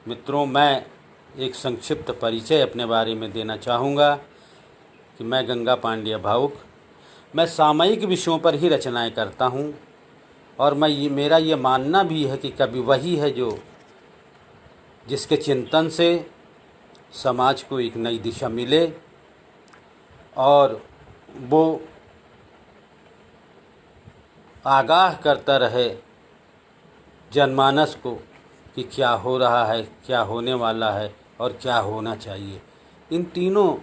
मित्रों, मैं एक संक्षिप्त परिचय अपने बारे में देना चाहूँगा कि मैं गंगा पांड्या भावुक। मैं सामयिक विषयों पर ही रचनाएं करता हूँ और मेरा ये मानना भी है कि कवि वही है जिसके चिंतन से समाज को एक नई दिशा मिले और वो आगाह करता रहे जनमानस को कि क्या हो रहा है, क्या होने वाला है और क्या होना चाहिए। इन तीनों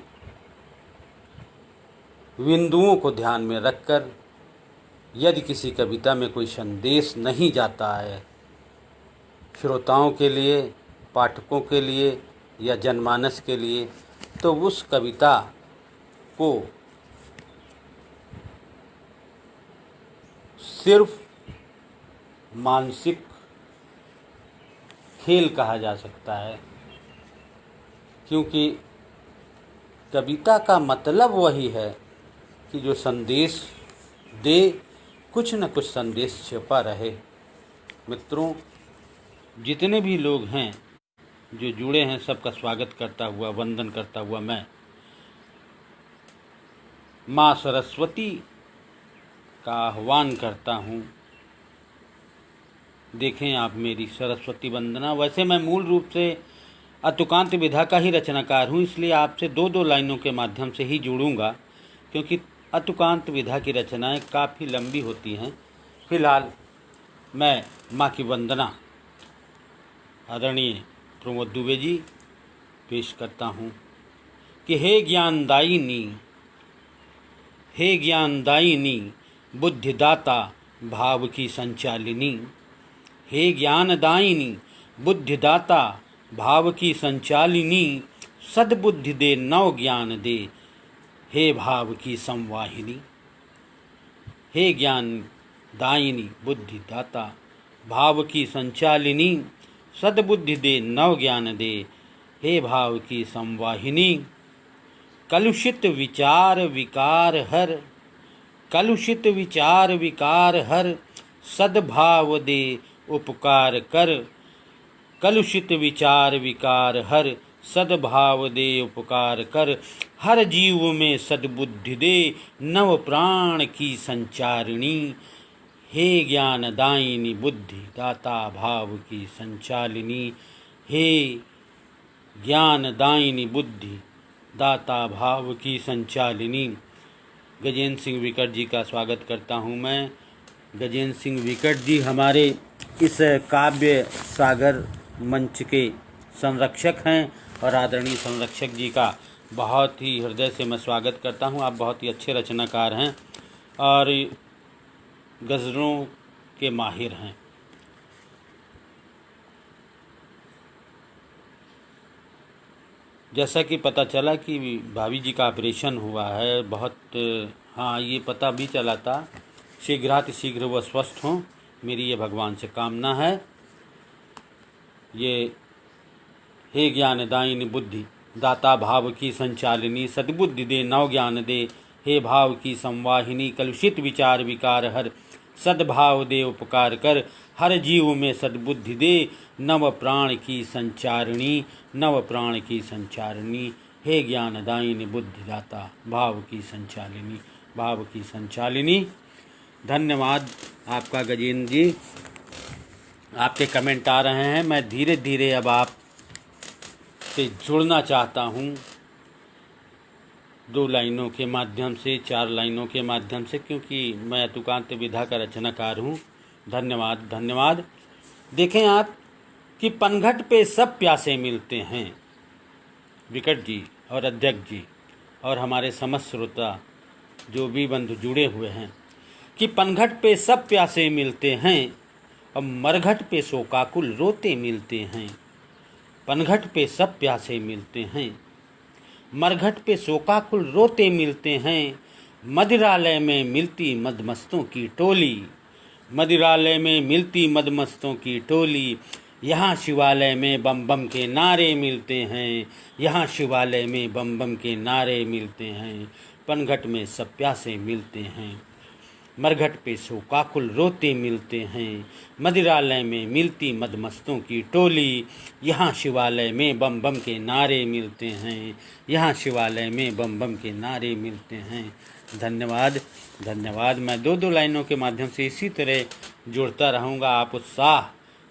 बिंदुओं को ध्यान में रखकर यदि किसी कविता में कोई संदेश नहीं जाता है श्रोताओं के लिए, पाठकों के लिए या जनमानस के लिए, तो उस कविता को सिर्फ मानसिक खेल कहा जा सकता है, क्योंकि कविता का मतलब वही है कि जो संदेश दे, कुछ न कुछ संदेश छिपा रहे। मित्रों, जितने भी लोग हैं जो जुड़े हैं, सबका स्वागत करता हुआ, वंदन करता हुआ मैं माँ सरस्वती का आह्वान करता हूँ। देखें आप मेरी सरस्वती वंदना। वैसे मैं मूल रूप से अतुकांत विधा का ही रचनाकार हूँ, इसलिए आपसे दो दो लाइनों के माध्यम से ही जुड़ूंगा, क्योंकि अतुकांत विधा की रचनाएं काफ़ी लंबी होती हैं। फिलहाल मैं माँ की वंदना आदरणीय प्रमोद दुबे जी पेश करता हूँ कि हे ज्ञानदायिनी, हे ज्ञानदायिनी बुद्धिदाता भाव की संचालिनी, हे ज्ञानदायिनी बुद्धिदाता भाव की संचालिनी, सद्बुद्धि दे नव ज्ञान दे, हे भाव की संवाहिनी। हे ज्ञानदायिनी बुद्धिदाता भाव की संचालिनी, सद्बुद्धि दे नव ज्ञान दे, हे भाव की संवाहिनी। कलुषित विचार विकार हर, कलुषित विचार विकार हर, सद्भाव दे उपकार कर, कलुषित विचार विकार हर, सद्भाव दे उपकार कर, हर जीव में सद्बुद्धि दे नव प्राण की संचारिणी, हे ज्ञानदायिनी बुद्धि दाता भाव की संचालिनी, हे ज्ञानदायिनी बुद्धि दाता भाव की संचालिनी। गजेंद्र सिंह विकट जी का स्वागत करता हूँ मैं। गजेंद्र सिंह विकट जी हमारे इस काव्य सागर मंच के संरक्षक हैं और आदरणीय संरक्षक जी का बहुत ही हृदय से मैं स्वागत करता हूं। आप बहुत ही अच्छे रचनाकार हैं और गज़लों के माहिर हैं। जैसा कि पता चला कि भाभी जी का ऑपरेशन हुआ है, बहुत ये पता भी चला था। शीघ्रातिशीघ्र वह स्वस्थ हों, मेरी ये भगवान से कामना है। ये हे ज्ञानदायिनी बुद्धि दाता भाव की संचालिनी, सद्बुद्धि दे नव ज्ञान दे, हे भाव की संवाहिनी। कलुषित विचार विकार हर, सद्भाव दे उपकार कर, हर जीव में सद्बुद्धि दे नव प्राण की संचारिणी, नव प्राण की संचारिणी। हे ज्ञानदायिनी बुद्धि दाता भाव की संचालिनी, भाव की संचालिनी। धन्यवाद आपका गजेंद्र जी। आपके कमेंट आ रहे हैं। मैं धीरे धीरे अब आप से जुड़ना चाहता हूँ, 2 लाइनों के माध्यम से, 4 लाइनों के माध्यम से, क्योंकि मैं अतुकांत विधा का रचनाकार हूँ। धन्यवाद, धन्यवाद। देखें आप कि पनघट पे सब प्यासे मिलते हैं, विकट जी और अध्यक्ष जी और हमारे समस्त श्रोता जो भी बंधु जुड़े हुए हैं, कि पनघट पे सब प्यासे मिलते हैं और मरघट पे शोकाकुल रोते मिलते हैं। पनघट पे सब प्यासे मिलते हैं, मरघट पे शोकाकुल रोते मिलते हैं। मदिरालय में मिलती मदमस्तों की टोली, मदिरालय में मिलती मदमस्तों की टोली। यहाँ शिवालय में बम बम के नारे मिलते हैं, यहाँ शिवालय में बम बम के नारे मिलते हैं। पनघट में सब प्यासे मिलते हैं। मरघट पे शोकाकुल रोते मिलते हैं, मदिरालय में मिलती मदमस्तों की टोली, यहाँ शिवालय में बम बम के नारे मिलते हैं, यहाँ शिवालय में बम बम के नारे मिलते हैं। धन्यवाद धन्यवाद। मैं दो दो लाइनों के माध्यम से इसी तरह जुड़ता रहूँगा, आप उत्साह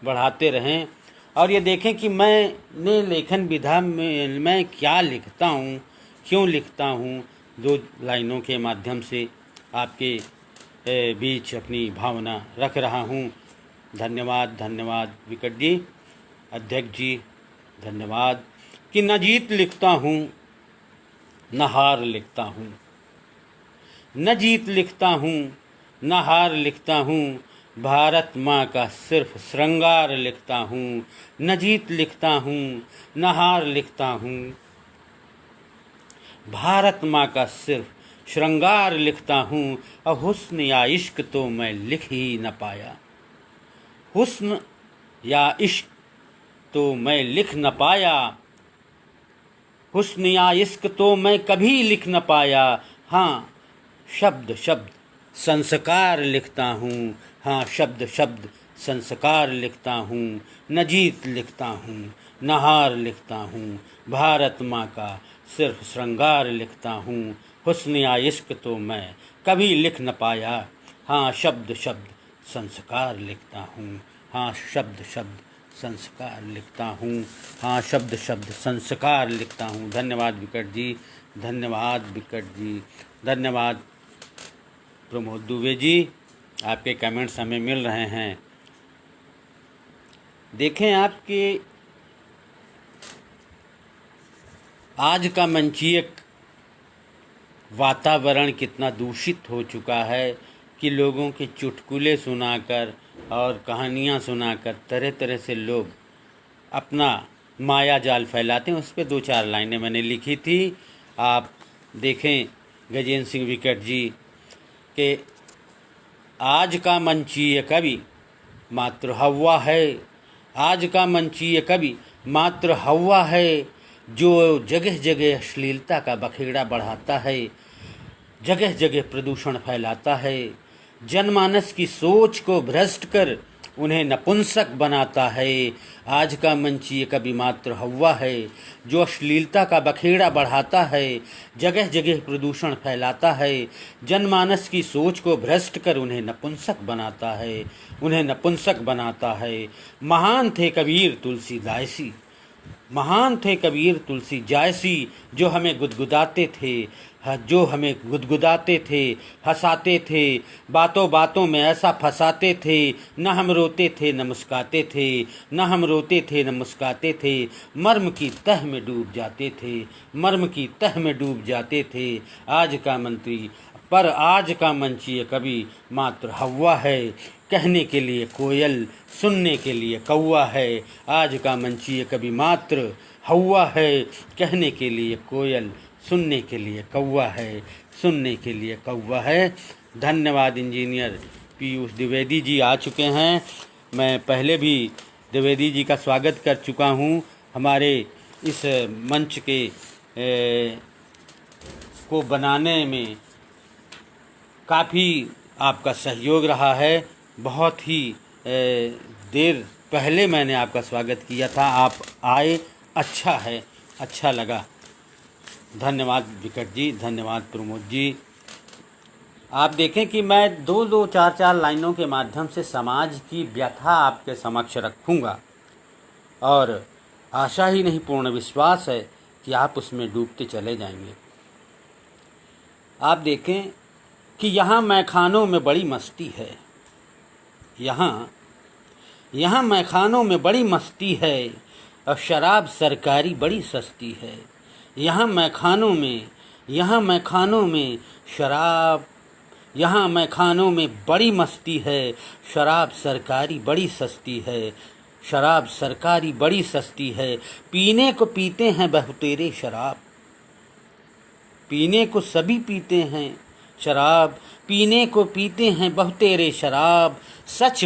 बढ़ाते रहें। और ये देखें कि मैंने लेखन विधा में मैं क्या लिखता हूँ, क्यों लिखता हूँ। दो लाइनों के माध्यम से आपके बीच अपनी भावना रख रहा हूँ। धन्यवाद धन्यवाद विकट जी, अध्यक्ष जी धन्यवाद। कि न जीत लिखता हूँ न हार लिखता हूँ, न जीत लिखता हूँ न हार लिखता हूँ, भारत माँ का सिर्फ श्रृंगार लिखता हूँ। न जीत लिखता हूँ न हार लिखता हूँ, भारत माँ का सिर्फ श्रृंगार लिखता हूँ। अब हुस्न या इश्क तो मैं लिख ही न पाया, हुस्न या इश्क तो मैं लिख न पाया, हुस्न या इश्क तो मैं कभी लिख न पाया। हाँ शब्द शब्द संस्कार लिखता हूँ, हाँ शब्द शब्द संस्कार लिखता हूँ। न जीत लिखता हूँ न हार लिखता हूँ, भारत माँ का सिर्फ श्रृंगार लिखता हूँ। हुस्न या इश्क तो मैं कभी लिख न पाया, हाँ शब्द शब्द संस्कार लिखता हूँ, हाँ शब्द शब्द संस्कार लिखता हूँ, हाँ शब्द शब्द संस्कार लिखता हूँ। धन्यवाद विकट जी, धन्यवाद विकट जी, धन्यवाद प्रमोद दुबे जी। आपके कमेंट्स हमें मिल रहे हैं। देखें आपके आज का मंचीय वातावरण कितना दूषित हो चुका है कि लोगों के चुटकुले सुनाकर और कहानियाँ सुनाकर तरह तरह से लोग अपना माया जाल फैलाते हैं। उस पर दो चार लाइनें मैंने लिखी थी, आप देखें गजेंद्र सिंह विकट जी के आज का मंचीय कवि मात्र हवा है, आज का मंचीय कवि मात्र हवा है, जो जगह जगह अश्लीलता का बखेड़ा बढ़ाता है, जगह जगह प्रदूषण फैलाता है, जनमानस की सोच को भ्रष्ट कर उन्हें नपुंसक बनाता है। आज का मंचीय कवि मात्र हवा है, जो अश्लीलता का बखेड़ा बढ़ाता है, जगह जगह प्रदूषण फैलाता है, जनमानस की सोच को भ्रष्ट कर उन्हें नपुंसक बनाता है, उन्हें नपुंसक बनाता है। महान थे कबीर तुलसीदासी, महान थे कबीर तुलसी जायसी, जो हमें गुदगुदाते थे, जो हमें गुदगुदाते थे, हंसाते थे, बातों बातों में ऐसा फंसाते थे, न हम रोते थे न मुस्काते थे, न हम रोते थे न मुस्काते थे, मर्म की तह में डूब जाते थे, मर्म की तह में डूब जाते थे। आज का मंत्री पर आज का मंचीय कवि मात्र हवा है, कहने के लिए कोयल सुनने के लिए कौवा है। आज का मंचीय कवि मात्र हवा है, कहने के लिए कोयल सुनने के लिए कौवा है, सुनने के लिए कौवा है। धन्यवाद। इंजीनियर पीयूष द्विवेदी जी आ चुके हैं। मैं पहले भी द्विवेदी जी का स्वागत कर चुका हूं। हमारे इस मंच के को बनाने में काफ़ी आपका सहयोग रहा है। बहुत ही देर पहले मैंने आपका स्वागत किया था, आप आए, अच्छा है, अच्छा लगा। धन्यवाद विकट जी, धन्यवाद प्रमोद जी। आप देखें कि मैं दो दो चार चार लाइनों के माध्यम से समाज की व्यथा आपके समक्ष रखूँगा और आशा ही नहीं पूर्ण विश्वास है कि आप उसमें डूबते चले जाएंगे। आप देखें कि यहाँ मैखानों में बड़ी मस्ती है, यहाँ मैखानों में बड़ी मस्ती है और शराब सरकारी बड़ी सस्ती है। यहाँ मैखानों में शराब, यहाँ मैखानों में बड़ी मस्ती है, शराब सरकारी बड़ी सस्ती है, शराब सरकारी बड़ी सस्ती है। पीने को पीते हैं बहुतेरे शराब, पीने को सभी पीते हैं शराब, पीने को पीते हैं बहुतेरे शराब। सच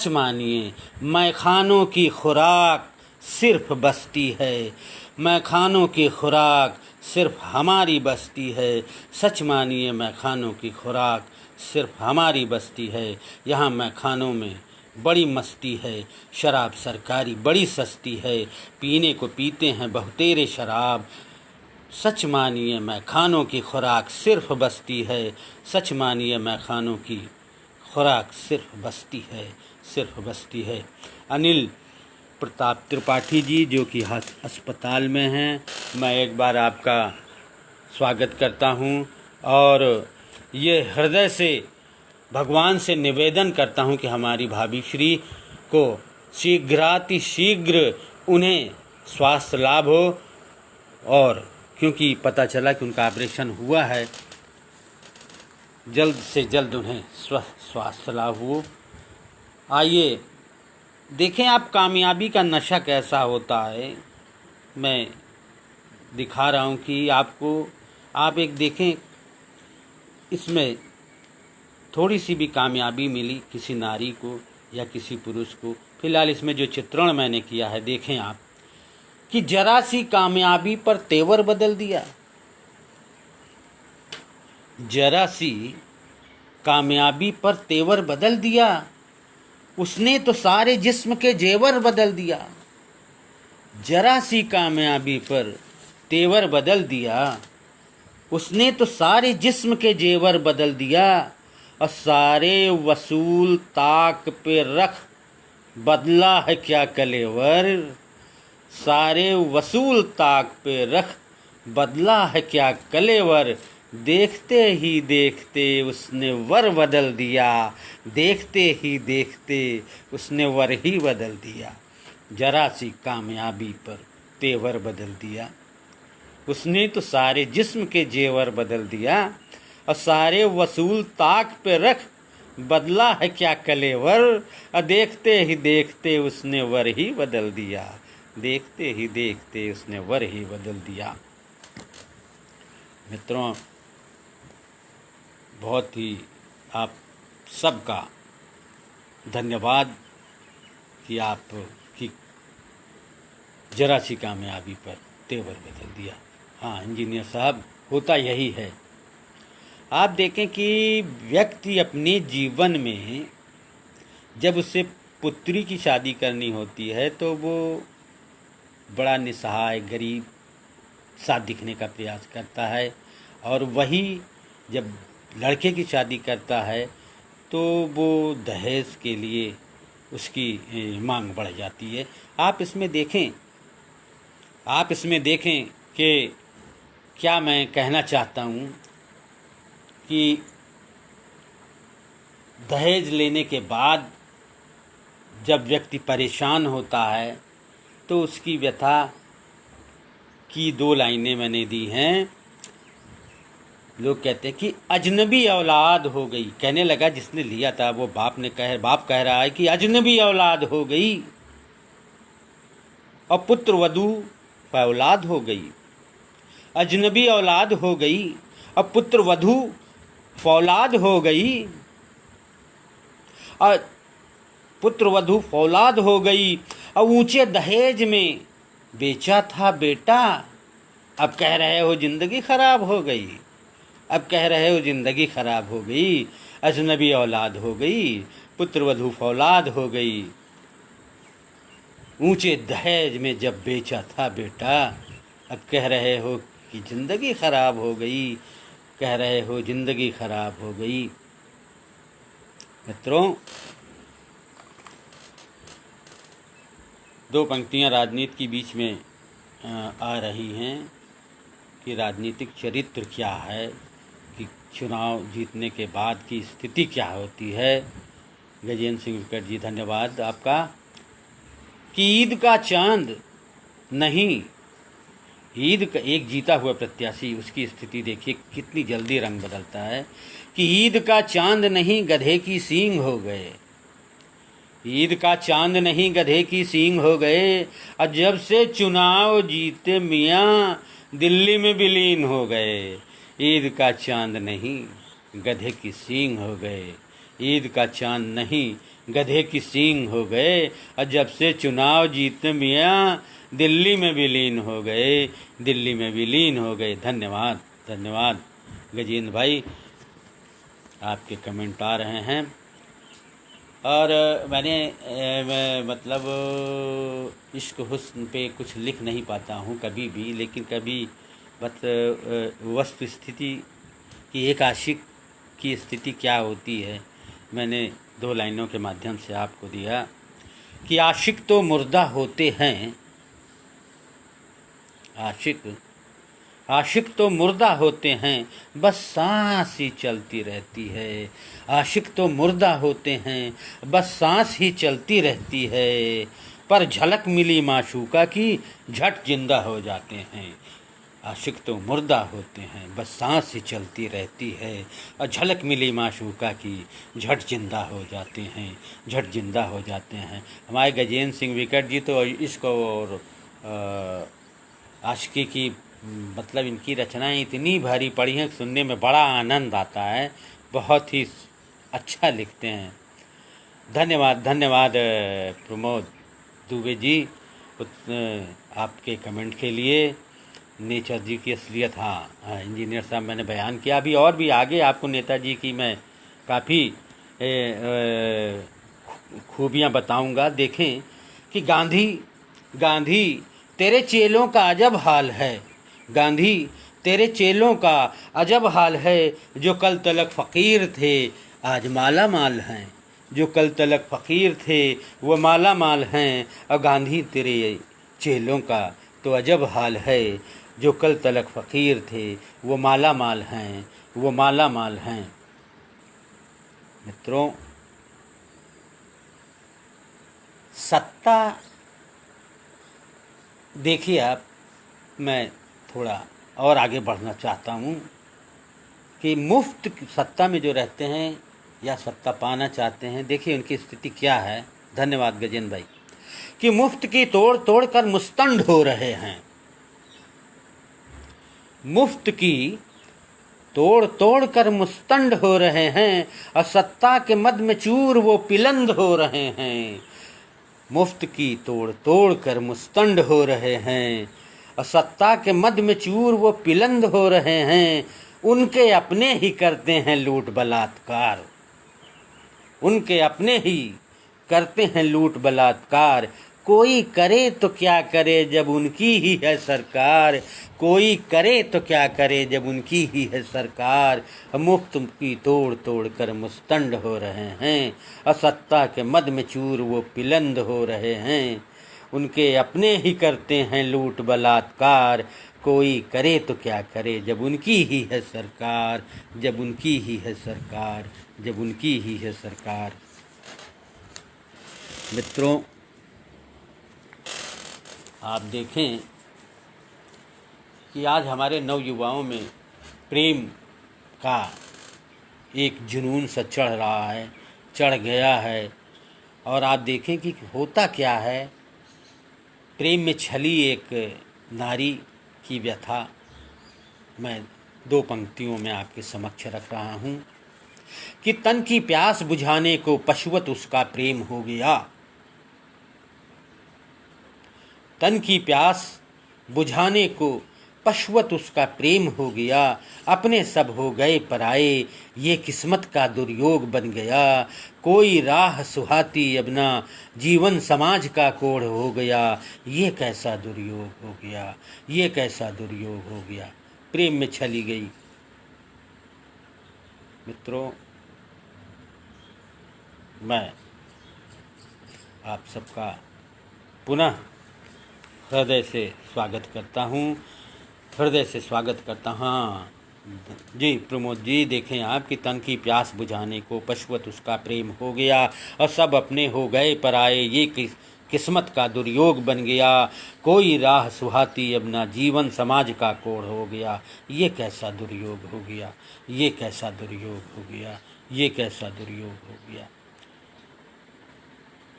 मानिए मैखानों की खुराक सिर्फ बस्ती है, मैखानों की खुराक सिर्फ हमारी बस्ती है। सच मानिए मैखानों की खुराक सिर्फ हमारी बस्ती है। यहाँ मैखानों में बड़ी मस्ती है, शराब सरकारी बड़ी सस्ती है, पीने को पीते हैं बहुतेरे शराब। सच मानिए मैखानों की खुराक सिर्फ बस्ती है, सच मानिए मैखानों की खुराक सिर्फ बस्ती है, सिर्फ बस्ती है। अनिल प्रताप त्रिपाठी जी जो कि अस्पताल में हैं, मैं एक बार आपका स्वागत करता हूं और ये हृदय से भगवान से निवेदन करता हूं कि हमारी भाभी श्री को शीघ्र उन्हें स्वास्थ्य लाभ हो, और क्योंकि पता चला कि उनका ऑपरेशन हुआ है, जल्द से जल्द उन्हें स्वास्थ्य लाभ हो। आइए देखें आप कामयाबी का नशा कैसा होता है। मैं दिखा रहा हूं कि आपको, आप एक देखें, इसमें थोड़ी सी भी कामयाबी मिली किसी नारी को या किसी पुरुष को। फिलहाल इसमें जो चित्रण मैंने किया है देखें आप कि जरा सी कामयाबी पर तेवर बदल दिया, जरा सी कामयाबी पर तेवर बदल दिया, उसने तो सारे जिस्म के जेवर बदल दिया। जरा सी कामयाबी पर तेवर बदल दिया, उसने तो सारे जिस्म के जेवर बदल दिया, और सारे वसूल ताक पे रख बदला है क्या कलेवर। सारे वसूल ताक पे रख बदला है क्या कलेवर। देखते ही देखते उसने वर बदल दिया, देखते ही देखते उसने वर ही बदल दिया। जरा सी कामयाबी पर तेवर बदल दिया, उसने तो सारे जिस्म के जेवर बदल दिया, और सारे वसूल ताक पे रख बदला है क्या कलेवर। और देखते ही देखते उसने वर ही बदल दिया, देखते ही देखते उसने वर ही बदल दिया। मित्रों, बहुत ही आप सबका धन्यवाद कि आप की जरा सी कामयाबी पर तेवर बदल दिया। हाँ इंजीनियर साहब, होता यही है। आप देखें कि व्यक्ति अपने जीवन में जब उसे पुत्री की शादी करनी होती है तो वो बड़ा निसहाय गरीब सा दिखने का प्रयास करता है, और वही जब लड़के की शादी करता है तो वो दहेज के लिए उसकी मांग बढ़ जाती है। आप इसमें देखें कि क्या मैं कहना चाहता हूँ कि दहेज लेने के बाद जब व्यक्ति परेशान होता है तो उसकी व्यथा की 2 लाइनें मैंने दी हैं। लोग कहते हैं कि अजनबी औलाद हो गई। कहने लगा जिसने लिया था वो बाप कह रहा है कि अजनबी औलाद हो गई और पुत्र वधू औलाद हो गई। अजनबी औलाद हो गई और पुत्र वधू फौलाद हो गई, और पुत्र वधू फौलाद हो गई, और ऊंचे दहेज में बेचा था बेटा। अब कह रहे हो जिंदगी खराब हो गई, अब कह रहे हो जिंदगी खराब हो गई। अजनबी औलाद हो गई, पुत्र वधू फौलाद हो गई, ऊंचे दहेज में जब बेचा था बेटा। अब कह रहे हो कि जिंदगी खराब हो गई, कह रहे हो जिंदगी खराब हो गई। मित्रों, 2 पंक्तियां राजनीति के बीच में आ रही हैं कि राजनीतिक चरित्र क्या है, कि चुनाव जीतने के बाद की स्थिति क्या होती है। गजेंद्र सिंह विकट जी, धन्यवाद आपका। कि ईद का चांद नहीं, ईद का एक जीता हुआ प्रत्याशी, उसकी स्थिति देखिए कितनी जल्दी रंग बदलता है। कि ईद का चांद नहीं गधे की सींग हो गए, ईद का चांद नहीं गधे की सींग हो गए, और जब से चुनाव जीते मियाँ दिल्ली में विलीन हो गए। ईद का चांद नहीं गधे की सींग हो गए, ईद का चांद नहीं गधे की सींग हो गए, और जब से चुनाव जीते मियाँ दिल्ली में विलीन हो गए, दिल्ली में विलीन हो गए। धन्यवाद, धन्यवाद गजेंद्र भाई। आपके कमेंट आ रहे हैं। और मैं मतलब इश्क हुस्न पे कुछ लिख नहीं पाता हूँ कभी भी, लेकिन कभी बस वस्तु स्थिति कि एक आशिक की स्थिति क्या होती है मैंने 2 लाइनों के माध्यम से आपको दिया कि आशिक तो मुर्दा होते हैं, आशिक तो मुर्दा होते हैं, बस सांस ही चलती रहती है। आशिक तो मुर्दा होते हैं, बस सांस ही चलती रहती है, पर झलक मिली माशूका की झट जिंदा हो जाते हैं। आशिक तो मुर्दा होते हैं, बस सांस ही चलती रहती है, और झलक मिली माशूका की झट जिंदा हो जाते हैं, झट जिंदा हो जाते हैं। हमारे गजेंद्र सिंह विकट जी तो इसको और आशिकी की मतलब इनकी रचनाएं इतनी भारी पड़ी हैं, सुनने में बड़ा आनंद आता है, बहुत ही अच्छा लिखते हैं। धन्यवाद धन्यवाद प्रमोद दुबे जी आपके कमेंट के लिए। नेचर जी की असलियत, हाँ इंजीनियर साहब मैंने बयान किया। अभी और भी आगे आपको नेताजी की मैं काफ़ी खूबियाँ बताऊंगा। देखें कि गांधी तेरे चेलों का अजब हाल है, गांधी तेरे चेलों का अजब हाल है, जो कल तलक फ़कीर थे आज माला माल हैं, जो कल तलक फ़कीर थे वो माला माल हैं। और गांधी तेरे चेलों का तो अजब हाल है, जो कल तलक फ़कीर थे वो माला माल हैं, वो माला माल हैं। मित्रों, सत्ता देखिए आप, मैं थोड़ा और आगे बढ़ना चाहता हूँ कि मुफ्त सत्ता में जो रहते हैं या सत्ता पाना चाहते हैं, देखिए उनकी स्थिति क्या है। धन्यवाद गजेंद्र भाई। कि मुफ्त की तोड़ तोड़ कर मुस्तंड हो रहे हैं, मुफ्त की तोड़ तोड़ कर मुस्तंड हो रहे हैं, और सत्ता के मद में चूर वो पिलंद हो रहे हैं। मुफ्त की तोड़ तोड़ कर मुस्तंड हो रहे हैं, और सत्ता के मद में चूर वो पिलंद हो रहे हैं। उनके अपने ही करते हैं लूट बलात्कार, उनके अपने ही करते हैं लूट बलात्कार। कोई करे तो क्या करे जब उनकी ही है सरकार, कोई करे तो क्या करे जब उनकी ही है सरकार। मुफ्त की तोड़ तोड़ कर मुस्तंड हो रहे हैं, और सत्ता के मद में चूर वो पिलंद हो रहे हैं। उनके अपने ही करते हैं लूट बलात्कार, कोई करे तो क्या करे जब उनकी ही है सरकार, जब उनकी ही है सरकार, जब उनकी ही है सरकार। मित्रों, आप देखें कि आज हमारे नवयुवाओं में प्रेम का एक जुनून सा चढ़ रहा है, चढ़ गया है। और आप देखें कि होता क्या है, प्रेम में छली एक नारी की व्यथा मैं 2 पंक्तियों में आपके समक्ष रख रहा हूँ कि तन की प्यास बुझाने को पशुवत उसका प्रेम हो गया, तन की प्यास बुझाने को पशुवत उसका प्रेम हो गया। अपने सब हो गए पराए, ये किस्मत का दुर्योग बन गया। कोई राह सुहाती अब ना, जीवन समाज का कोढ़ हो गया। ये कैसा दुर्योग हो गया, ये कैसा दुर्योग हो गया। प्रेम में छली गई। मित्रों, मैं आप सबका पुनः हृदय से स्वागत करता हूँ, हृदय से स्वागत करता हूँ। हाँ जी प्रमोद जी, देखें आपकी तन की प्यास बुझाने को पशुवत उसका प्रेम हो गया, और सब अपने हो गए पराए, ये किस्मत का दुर्योग बन गया। कोई राह सुहाती अब ना, जीवन समाज का कोढ़ हो गया। ये कैसा दुर्योग हो गया, ये कैसा दुर्योग हो गया, ये कैसा दुर्योग हो गया।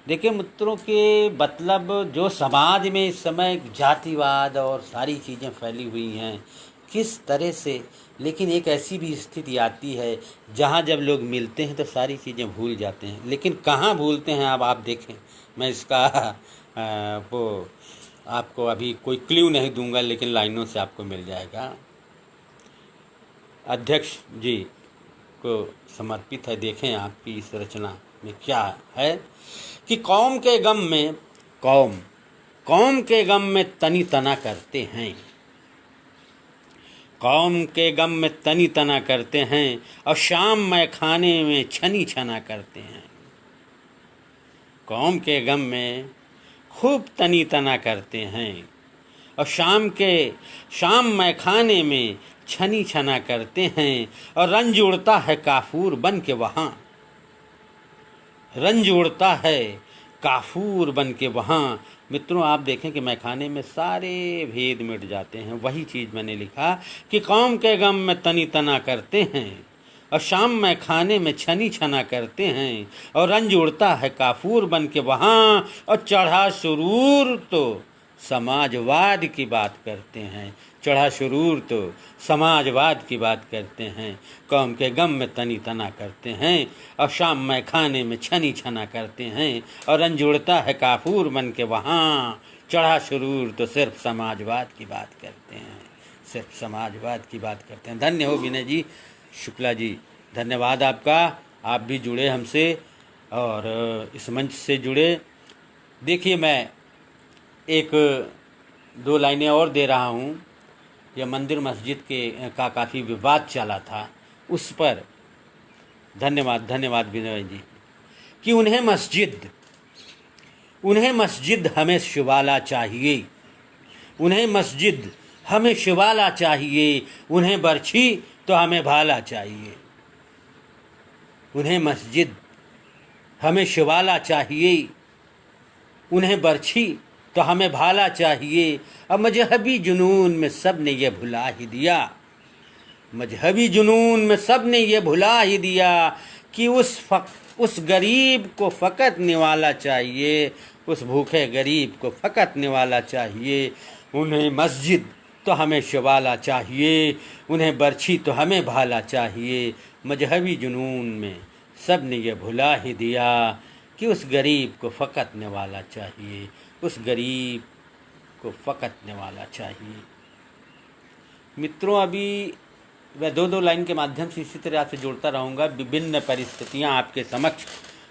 देखिए मित्रों के मतलब जो समाज में इस समय जातिवाद और सारी चीज़ें फैली हुई हैं, किस तरह से, लेकिन एक ऐसी भी स्थिति आती है जहाँ जब लोग मिलते हैं तो सारी चीज़ें भूल जाते हैं। लेकिन कहाँ भूलते हैं अब आप देखें, मैं इसका वो आपको अभी कोई क्ल्यू नहीं दूंगा, लेकिन लाइनों से आपको मिल जाएगा। अध्यक्ष जी आपको समर्पित है। देखें आपकी इस रचना में क्या है कि कौम के गम में तनी तना करते हैं, कौम के गम में तनी तना करते हैं और शाम में खाने में छनी छना करते हैं। कौम के गम में खूब तनी तना करते हैं और शाम में खाने में छनी छना करते हैं। और रंज उड़ता है काफूर बन के वहाँ, रंज उड़ता है काफूर बन के वहाँ। मित्रों, आप देखें कि मैखाने में सारे भेद मिट जाते हैं। वही चीज़ मैंने लिखा कि कौम के गम में तनी तना करते हैं और शाम में खाने में छनी छना करते हैं। और रंज उड़ता है काफूर बन के वहाँ और चढ़ा सुरूर तो समाजवाद की बात करते हैं, चढ़ा सुरूर तो समाजवाद की बात करते हैं। कौम के गम में तनी तना करते हैं और शाम में खाने में छनी छना करते हैं। और रंज उड़ता है काफूर बन के वहाँ, चढ़ा सुरूर तो सिर्फ समाजवाद की बात करते हैं, सिर्फ समाजवाद की बात करते हैं। धन्य हो विनय जी, शुक्ला जी, धन्यवाद आपका। आप भी जुड़े हमसे और इस मंच से जुड़े। देखिए, मैं एक दो लाइनें और दे रहा हूँ। यह मंदिर मस्जिद का काफ़ी विवाद चला था, उस पर धन्यवाद विनय जी कि उन्हें मस्जिद हमें शिवाला चाहिए, उन्हें मस्जिद हमें शिवाला चाहिए, उन्हें बर्छी तो हमें भाला चाहिए। उन्हें मस्जिद हमें शिवाला चाहिए, उन्हें बर्छी तो हमें भाला चाहिए। अब मजहबी जुनून में सब ने ये भुला ही दिया, मजहबी जुनून में सब ने ये भुला ही दिया कि उस गरीब को फ़कत निवाला चाहिए, उस भूखे गरीब को फ़कत निवाला चाहिए। उन्हें मस्जिद तो हमें शिवाला चाहिए, उन्हें बर्छी तो हमें भाला चाहिए। मजहबी जुनून में सब ने ये भुला ही दिया कि उस गरीब को फ़कत निवाला चाहिए, उस गरीब को फ़कत निवाला चाहिए। मित्रों, अभी मैं दो लाइन के माध्यम से इसी तरह से जोड़ता रहूँगा। विभिन्न परिस्थितियाँ आपके समक्ष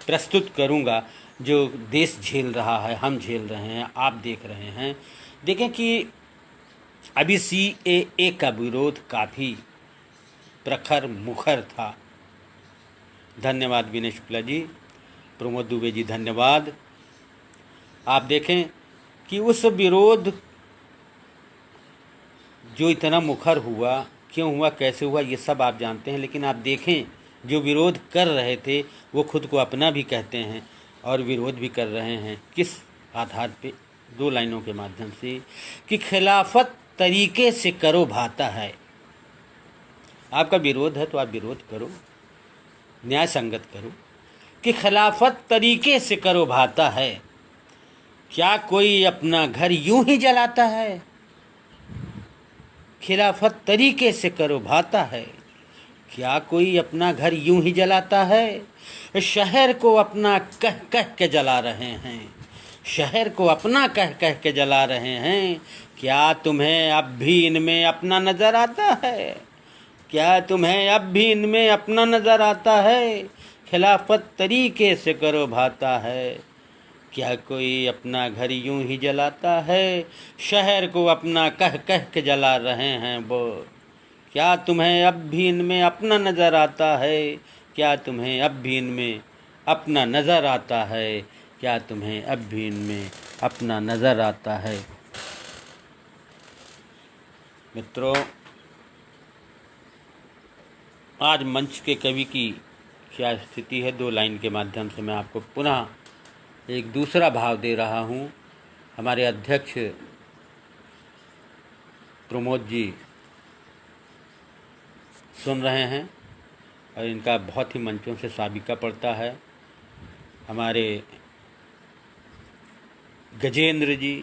प्रस्तुत करूँगा जो देश झेल रहा है, हम झेल रहे हैं, आप देख रहे हैं। देखें कि अभी CAA का विरोध काफ़ी प्रखर मुखर था। धन्यवाद विनय शुक्ला जी, प्रमोद दुबे जी, धन्यवाद। आप देखें कि उस विरोध जो इतना मुखर हुआ, क्यों हुआ, कैसे हुआ, ये सब आप जानते हैं। लेकिन आप देखें जो विरोध कर रहे थे वो खुद को अपना भी कहते हैं और विरोध भी कर रहे हैं। किस आधार पे? दो लाइनों के माध्यम से कि खिलाफत तरीके से करो भाता है। आपका विरोध है तो आप विरोध करो, न्याय संगत करो। कि खिलाफत तरीके से करो भाता है, क्या कोई अपना घर यूं ही जलाता है? खिलाफत तरीके से करो भाता है, क्या कोई अपना घर यूं ही जलाता है? शहर को अपना कह कह के जला रहे हैं, शहर को अपना कह कह के जला रहे हैं। क्या तुम्हें अब भी इनमें अपना नज़र आता है? क्या तुम्हें अब भी इनमें अपना नज़र आता है? खिलाफत तरीके से करो भाता है, क्या कोई अपना घर यूं ही जलाता है? शहर को अपना कह कह के जला रहे हैं वो। क्या तुम्हें अब भी इनमें अपना नज़र आता है? क्या तुम्हें अब भी इनमें अपना नज़र आता है? क्या तुम्हें अब भी इनमें अपना नज़र आता है? मित्रों, आज मंच के कवि की क्या स्थिति है, दो लाइन के माध्यम से मैं आपको पुनः एक दूसरा भाव दे रहा हूँ। हमारे अध्यक्ष प्रमोद जी सुन रहे हैं और इनका बहुत ही मंचों से साबिका पड़ता है। हमारे गजेंद्र जी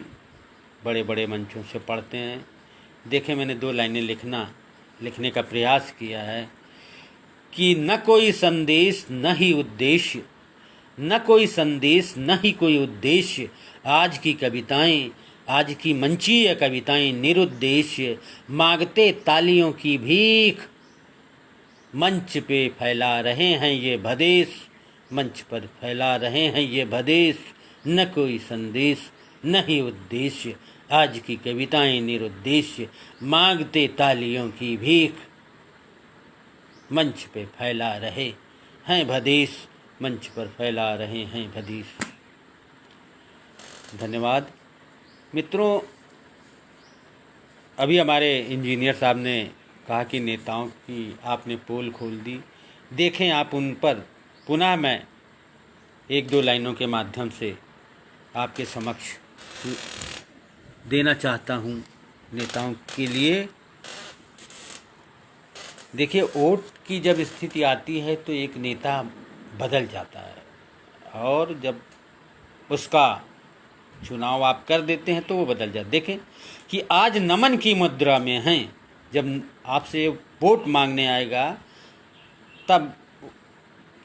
बड़े बड़े मंचों से पढ़ते हैं। देखें, मैंने दो लाइनें लिखने का प्रयास किया है कि न कोई संदेश न ही उद्देश्य, न कोई संदेश न ही कोई उद्देश्य। आज की कविताएं, आज की मंचीय कविताएं निरुद्देश्य, मांगते तालियों की भीख, मंच पे फैला रहे हैं ये भदेश, मंच पर फैला रहे हैं ये भदेश, न कोई संदेश न ही उद्देश्य, आज की कविताएं निरुद्देश्य, मांगते तालियों की भीख, मंच पे फैला रहे हैं भदेश, मंच पर फैला रहे हैं भदेश। धन्यवाद मित्रों। अभी हमारे इंजीनियर साहब ने कहा कि नेताओं की आपने पोल खोल दी, देखें आप उन पर पुनः मैं एक दो लाइनों के माध्यम से आपके समक्ष देना चाहता हूं नेताओं के लिए। देखिए, वोट की जब स्थिति आती है तो एक नेता बदल जाता है, और जब उसका चुनाव आप कर देते हैं तो वो बदल जाता है। देखें कि आज नमन की मुद्रा में हैं, जब आपसे वोट मांगने आएगा तब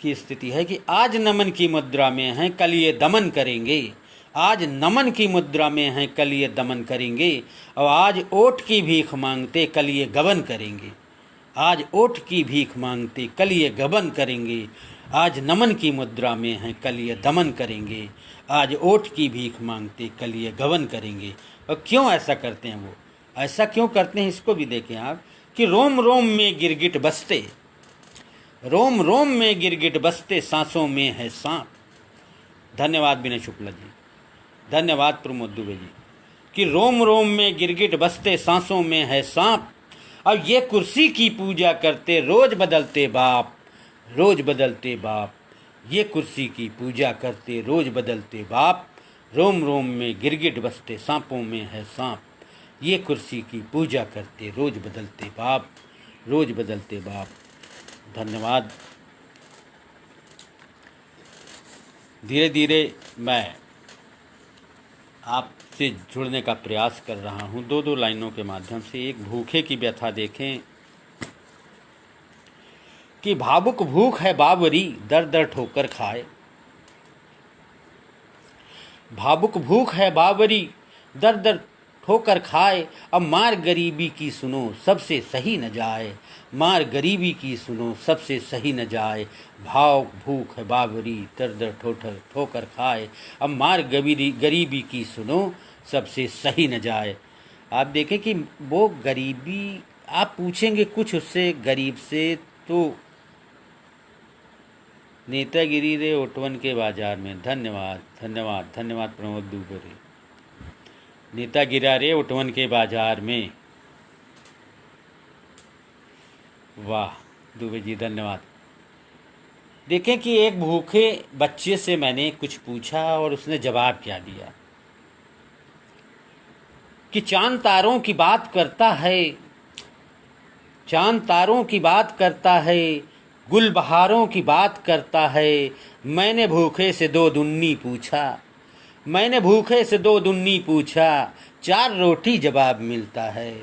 की स्थिति है कि आज नमन की मुद्रा में हैं, कल ये दमन करेंगे। आज नमन की मुद्रा में हैं, कल ये दमन करेंगे, और आज वोट की भीख मांगते कल ये गबन करेंगे। आज वोट की भीख मांगते कल ये गबन करेंगे, आज नमन की मुद्रा में हैं, कल ये दमन करेंगे। आज वोट की भीख मांगते कल ये गबन करेंगे। और क्यों ऐसा करते हैं वो, ऐसा क्यों करते हैं इसको भी देखें आप, कि रोम रोम में गिरगिट बसते, रोम रोम में गिरगिट बसते, सांसों में है सांप। धन्यवाद विनय शुक्ला जी, धन्यवाद प्रमोद दुबे जी। कि रोम रोम में गिरगिट बसते, सांसों में है सांप, अब ये कुर्सी की पूजा करते रोज बदलते बाप, रोज बदलते बाप। ये कुर्सी की पूजा करते रोज बदलते बाप, रोम रोम में गिरगिट बसते, सांपों में है सांप। ये कुर्सी की पूजा करते रोज बदलते बाप, रोज बदलते बाप। धन्यवाद। धीरे धीरे मैं आपसे जुड़ने का प्रयास कर रहा हूँ दो दो लाइनों के माध्यम से। एक भूखे की व्यथा देखें कि भावुक भूख है बावरी, दर दर ठोकर खाए। भावुक भूख है बावरी, दर दर ठोकर खाए। अब मार गरीबी की सुनो सबसे सही न जाए, मार गरीबी की सुनो सबसे सही न जाए। भाव भूख है बावरी, दर दर ठोकर खाए। अब मार गरीबी की सुनो सबसे सही न जाए। आप देखें कि वो गरीबी, आप पूछेंगे कुछ उससे गरीब से तो नेतागिरी रे ओटवन के बाजार में। धन्यवाद धन्यवाद धन्यवाद प्रमोद दुबे। नेता गिरा रे ओटवन के बाजार में। वाह दुबे जी, धन्यवाद। देखें कि एक भूखे बच्चे से मैंने कुछ पूछा और उसने जवाब क्या दिया कि चांद तारों की बात करता है, चांद तारों की बात करता है, गुलबहारों की बात करता है। मैंने भूखे से दो दुन्नी पूछा, मैंने भूखे से दो दुन्नी पूछा, चार रोटी जवाब मिलता है,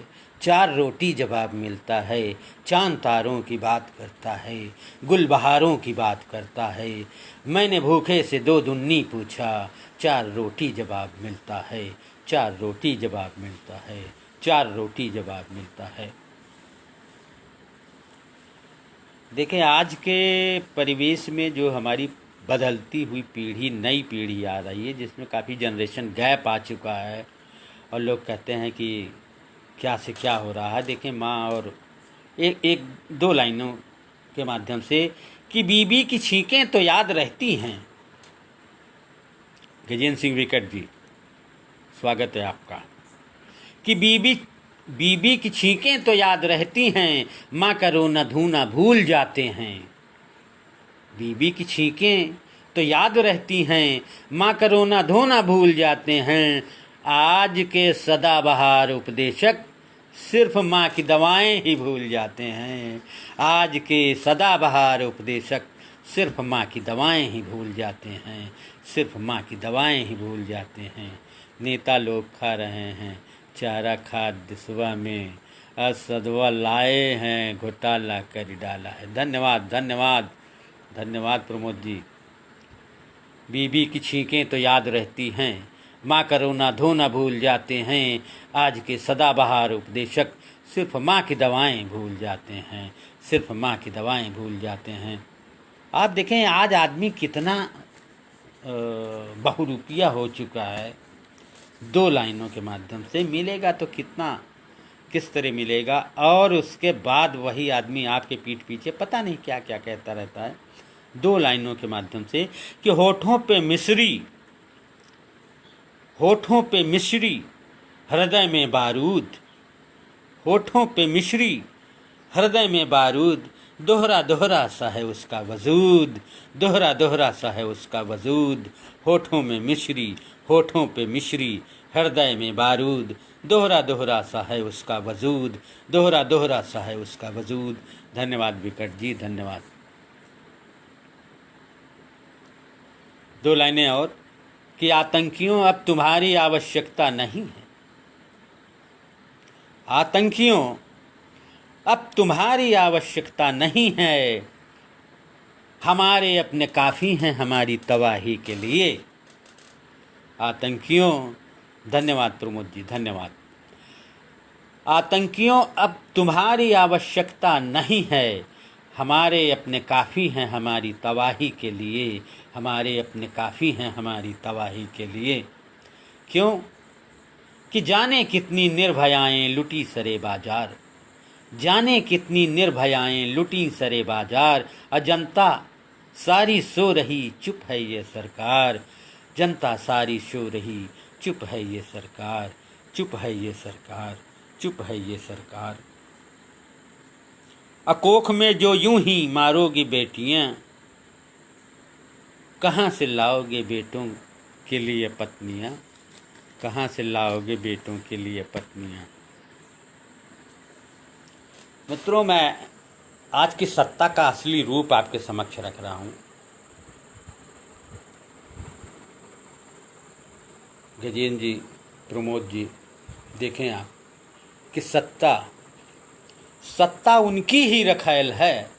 चार रोटी जवाब मिलता है। चांद तारों की बात करता है, गुलबहारों की बात करता है। मैंने भूखे से दो दुन्नी पूछा, चार रोटी जवाब मिलता है, चार रोटी जवाब मिलता है, चार रोटी जवाब मिलता है। देखें, आज के परिवेश में जो हमारी बदलती हुई पीढ़ी, नई पीढ़ी आ रही है, जिसमें काफ़ी जनरेशन गैप आ चुका है, और लोग कहते हैं कि क्या से क्या हो रहा है। देखें माँ, और एक दो लाइनों के माध्यम से कि बीबी की छींकें तो याद रहती हैं। गजेंद्र सिंह विकट जी, स्वागत है आपका। कि बीबी की छींकें तो याद रहती हैं, माँ का रोना धोना भूल जाते हैं। बीबी की छींकें तो याद रहती हैं, माँ का रोना धोना भूल जाते हैं। आज के सदाबहार उपदेशक सिर्फ माँ की दवाएं ही भूल जाते हैं। आज के सदाबहार उपदेशक सिर्फ माँ की दवाएं ही भूल जाते हैं, सिर्फ माँ की दवाएं ही भूल जाते हैं। नेता लोग खा रहे हैं चारा खाद्य सुबह में, असदवा लाए हैं घोटाला कर डाला है। धन्यवाद धन्यवाद धन्यवाद प्रमोद जी। बीबी की छींकें तो याद रहती हैं, माँ का रोना धोना भूल जाते हैं। आज के सदाबहार उपदेशक सिर्फ माँ की दवाएं भूल जाते हैं, सिर्फ माँ की दवाएं भूल जाते हैं। आप देखें आज आदमी कितना बहुरूपिया हो चुका है। 2 लाइनों के माध्यम से मिलेगा तो कितना किस तरह मिलेगा, और उसके बाद वही आदमी आपके पीठ पीछे पता नहीं क्या क्या कहता रहता है। 2 लाइनों के माध्यम से कि होठों पे मिश्री हृदय में बारूद, होठों पे मिश्री हृदय में बारूद, दोहरा दोहरा सा है उसका वजूद, दोहरा दोहरा सा है उसका वजूद, होठों पे मिश्री हृदय में बारूद, दोहरा दोहरा सा है उसका वजूद, दोहरा दोहरा सा है उसका वजूद। धन्यवाद विकट जी, धन्यवाद। 2 लाइनें और कि आतंकियों अब तुम्हारी आवश्यकता नहीं है, आतंकियों अब तुम्हारी आवश्यकता नहीं है, हमारे अपने काफ़ी हैं हमारी तबाही के लिए। आतंकियों, धन्यवाद प्रमोद जी, धन्यवाद। आतंकियों अब तुम्हारी आवश्यकता नहीं है, हमारे अपने काफ़ी हैं हमारी तबाही के लिए, हमारे अपने काफ़ी हैं हमारी तबाही के लिए। क्यों कि जाने कितनी निर्भयाएं लुटी सरे बाजार, जाने कितनी निर्भयाएं लुटी सरे बाजार, जनता सारी सो रही चुप है ये सरकार, जनता सारी सो रही चुप है ये सरकार, चुप है ये सरकार, चुप है ये सरकार। अकोख में जो यूं ही मारोगी बेटियां, कहाँ से लाओगे बेटों के लिए पत्नियां, कहाँ से लाओगे बेटों के लिए पत्नियां। मित्रों, मैं आज की सत्ता का असली रूप आपके समक्ष रख रहा हूं। गजेंद्र जी, प्रमोद जी, देखें आप कि सत्ता उनकी ही रखैल है,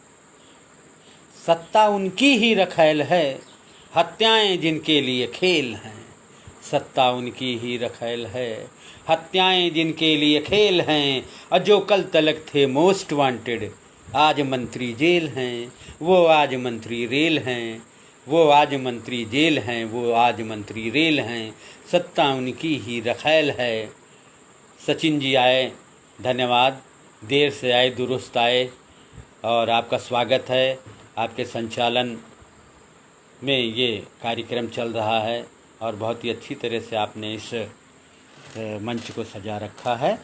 सत्ता उनकी ही रखैल है, हत्याएं जिनके लिए खेल हैं, सत्ता उनकी ही रखैल है, हत्याएं जिनके लिए खेल हैं, और जो कल तलक थे मोस्ट वांटेड आज मंत्री जेल हैं, वो आज मंत्री रेल हैं, वो आज मंत्री जेल हैं, वो आज मंत्री रेल हैं, सत्ता उनकी ही रखैल है। सचिन जी आए, धन्यवाद, देर से आए दुरुस्त आए, और आपका स्वागत है। आपके संचालन में ये कार्यक्रम चल रहा है और बहुत ही अच्छी तरह से आपने इस मंच को सजा रखा है।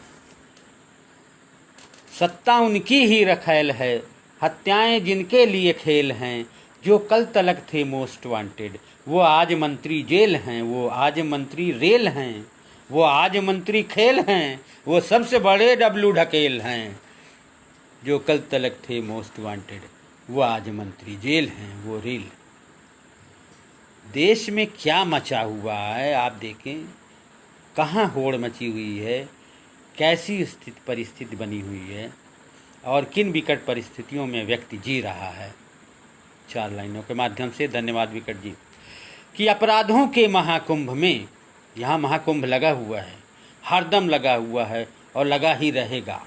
सत्ता उनकी ही रखैल है, हत्याएं जिनके लिए खेल हैं, जो कल तलक थे मोस्ट वांटेड वो आज मंत्री जेल हैं, वो आज मंत्री रेल हैं, वो आज मंत्री खेल हैं, वो सबसे बड़े डब्लू ढकेल हैं, जो कल तलक थे मोस्ट वांटेड वो आज मंत्री जेल हैं, वो रेल। देश में क्या मचा हुआ है आप देखें, कहाँ होड़ मची हुई है, कैसी परिस्थिति बनी हुई है, और किन विकट परिस्थितियों में व्यक्ति जी रहा है। 4 लाइनों के माध्यम से धन्यवाद विकट जी। कि अपराधों के महाकुंभ में, यहाँ महाकुंभ लगा हुआ है, हरदम लगा हुआ है और लगा ही रहेगा।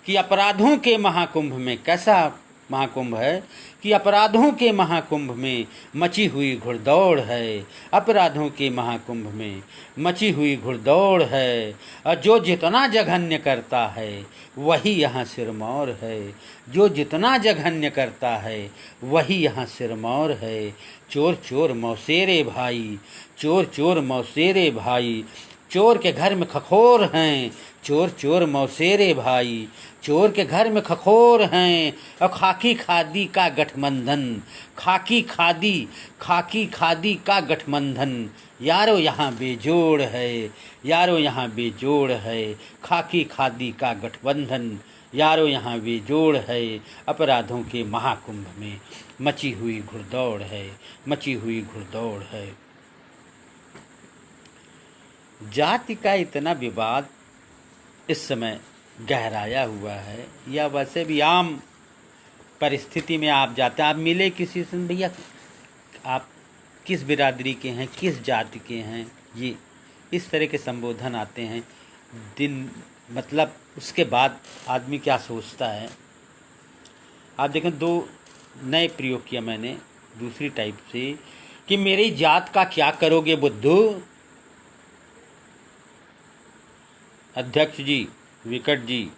कि अपराधों के महाकुंभ में, कैसा महाकुंभ है कि अपराधों के महाकुंभ में मची हुई घुड़दौड़ है, अपराधों के महाकुंभ में मची हुई घुड़दौड़ है, और जो जितना जघन्य करता है वही यहाँ सिरमौर है, जो जितना जघन्य करता है वही यहाँ सिरमौर है। चोर चोर मौसेरे भाई, चोर चोर मौसेरे भाई, चोर के घर में खखोर हैं, चोर चोर मौसेरे भाई, चोर के घर में खखोर हैं, और खाकी खादी का गठबंधन, खाकी खादी का गठबंधन, यारो यहाँ बेजोड़ है, यारो यहाँ बेजोड़ है, खाकी खादी का गठबंधन, यारो यहाँ बेजोड़ है। अपराधों के महाकुंभ में मची हुई घुड़दौड़ है, मची हुई घुड़दौड़ है। जाति का इतना विवाद इस समय गहराया हुआ है, या वैसे भी आम परिस्थिति में आप जाते हैं, आप मिले किसी से, भैया आप किस बिरादरी के हैं, किस जाति के हैं, ये इस तरह के संबोधन आते हैं। दिन मतलब उसके बाद आदमी क्या सोचता है आप देखें, दो नए प्रयोग किया मैंने दूसरी टाइप से कि मेरी जात का क्या करोगे बुद्धू। अध्यक्ष जी, विकट जी,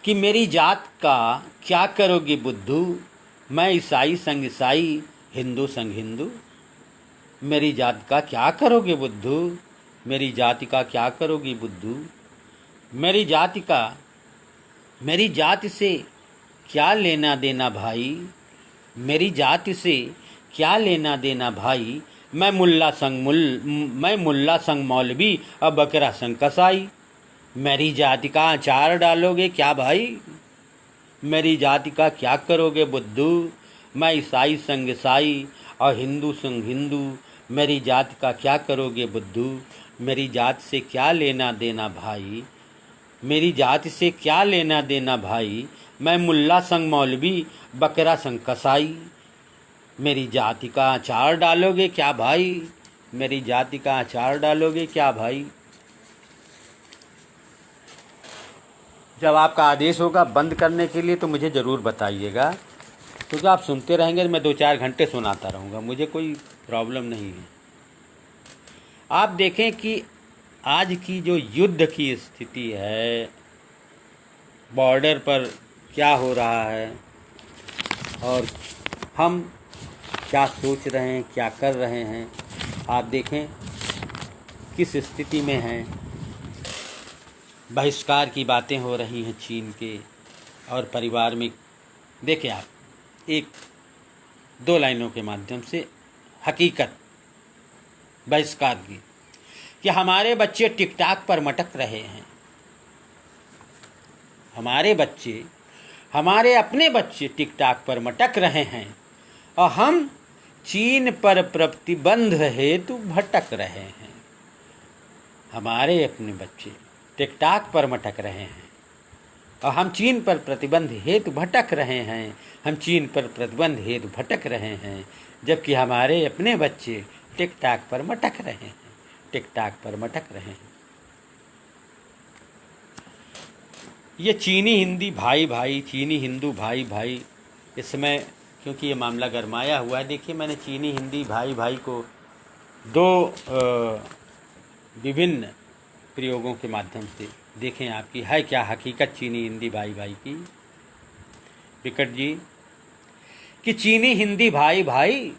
कि मेरी जात का क्या करोगे बुद्धू, मैं ईसाई संग ईसाई, हिंदू संग हिंदू। मेरी जात का क्या करोगे बुद्धू, मेरी जाति का क्या करोगी बुद्धू। मेरी जाति से क्या लेना देना भाई, मेरी जाति से क्या लेना देना भाई। मैं मुल्ला संग मौलवी और बकरा संग कसाई। मेरी जाति का अचार डालोगे क्या भाई, मेरी जाति का क्या करोगे बुद्धू। मैं ईसाई संग ईसाई और हिंदू संग हिंदू। मेरी जाति का क्या करोगे बुद्धू। मेरी जाति से क्या लेना देना भाई, मेरी जाति से क्या लेना देना भाई। मैं मुल्ला संग मौलवी, बकरा संग कसाई। मेरी जाति का अचार डालोगे क्या भाई, मेरी जाति का अचार डालोगे क्या भाई। जब आपका आदेश होगा बंद करने के लिए तो मुझे ज़रूर बताइएगा, क्योंकि आप सुनते रहेंगे तो मैं 2-4 घंटे सुनाता रहूँगा, मुझे कोई प्रॉब्लम नहीं है। आप देखें कि आज की जो युद्ध की स्थिति है, बॉर्डर पर क्या हो रहा है और हम क्या सोच रहे हैं, क्या कर रहे हैं, आप देखें किस स्थिति में हैं। बहिष्कार की बातें हो रही हैं चीन के और परिवार में। देखें आप, 1-2 लाइनों के माध्यम से हकीकत बहिष्कार की, कि हमारे बच्चे टिकटॉक पर मटक रहे हैं। हमारे अपने बच्चे टिकटॉक पर मटक रहे हैं और हम चीन पर प्रतिबंध हेतु भटक रहे हैं। हमारे अपने बच्चे टिकटॉक पर मटक रहे हैं और हम चीन पर प्रतिबंध हेतु भटक रहे हैं। हम चीन पर प्रतिबंध हेतु भटक रहे हैं, जबकि हमारे अपने बच्चे टिकटॉक पर मटक रहे हैं, टिकटॉक पर मटक रहे हैं। ये चीनी हिंदी भाई भाई, चीनी हिंदू भाई भाई, इसमें क्योंकि ये मामला गरमाया हुआ है। देखिए, मैंने चीनी हिंदी भाई भाई को 2 विभिन्न प्रयोगों के माध्यम से देखें आपकी है क्या हकीकत चीनी हिंदी भाई भाई की। विकट जी, कि चीनी हिंदी भाई भाई,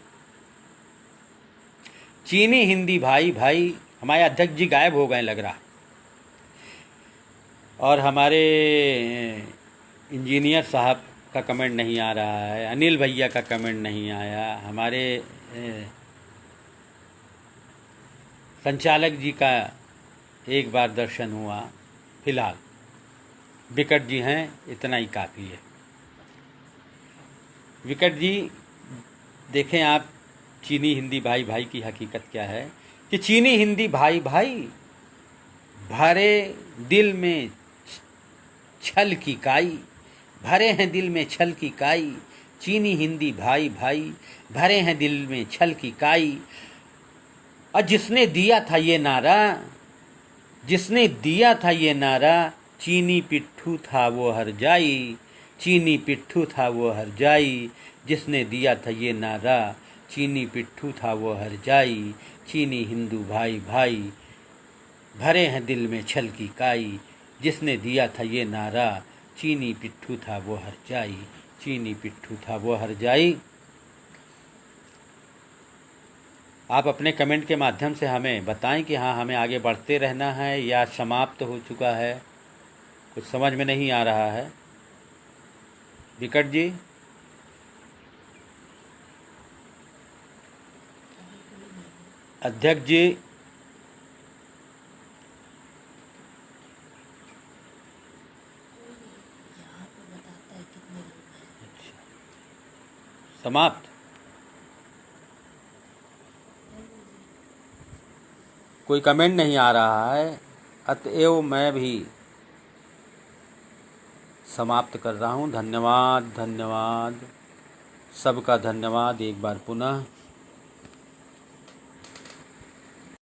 चीनी हिंदी भाई भाई। हमारे अध्यक्ष जी गायब हो गए लग रहा, और हमारे इंजीनियर साहब का कमेंट नहीं आ रहा है, अनिल भैया का कमेंट नहीं आया, हमारे संचालक जी का एक बार दर्शन हुआ। फिलहाल विकट जी हैं, इतना ही काफ़ी है। विकट जी, देखें आप चीनी हिंदी भाई भाई की हकीकत क्या है, कि चीनी हिंदी भाई भाई भरे दिल में छल की काई, भरे हैं दिल में छल की काई। चीनी हिंदी भाई भाई भरे हैं दिल में छल की काई। और जिसने दिया था ये नारा, चीनी पिट्ठू था वो हर जाई, चीनी पिट्ठू था वो हर जाई। जिसने दिया था ये नारा, चीनी पिट्ठू था वो हर जाई। चीनी हिंदू भाई भाई भरे हैं दिल में छल की काई। जिसने दिया था ये नारा, चीनी पिट्ठू था वो हर जाई, चीनी पिट्ठू था वो हर जाई। आप अपने कमेंट के माध्यम से हमें बताएं कि हाँ, हमें आगे बढ़ते रहना है या समाप्त हो चुका है, कुछ समझ में नहीं आ रहा है। विकट जी, अध्यक्ष जी, समाप्त। कोई कमेंट नहीं आ रहा है, अतएव मैं भी समाप्त कर रहा हूँ। धन्यवाद, सबका धन्यवाद एक बार पुनः।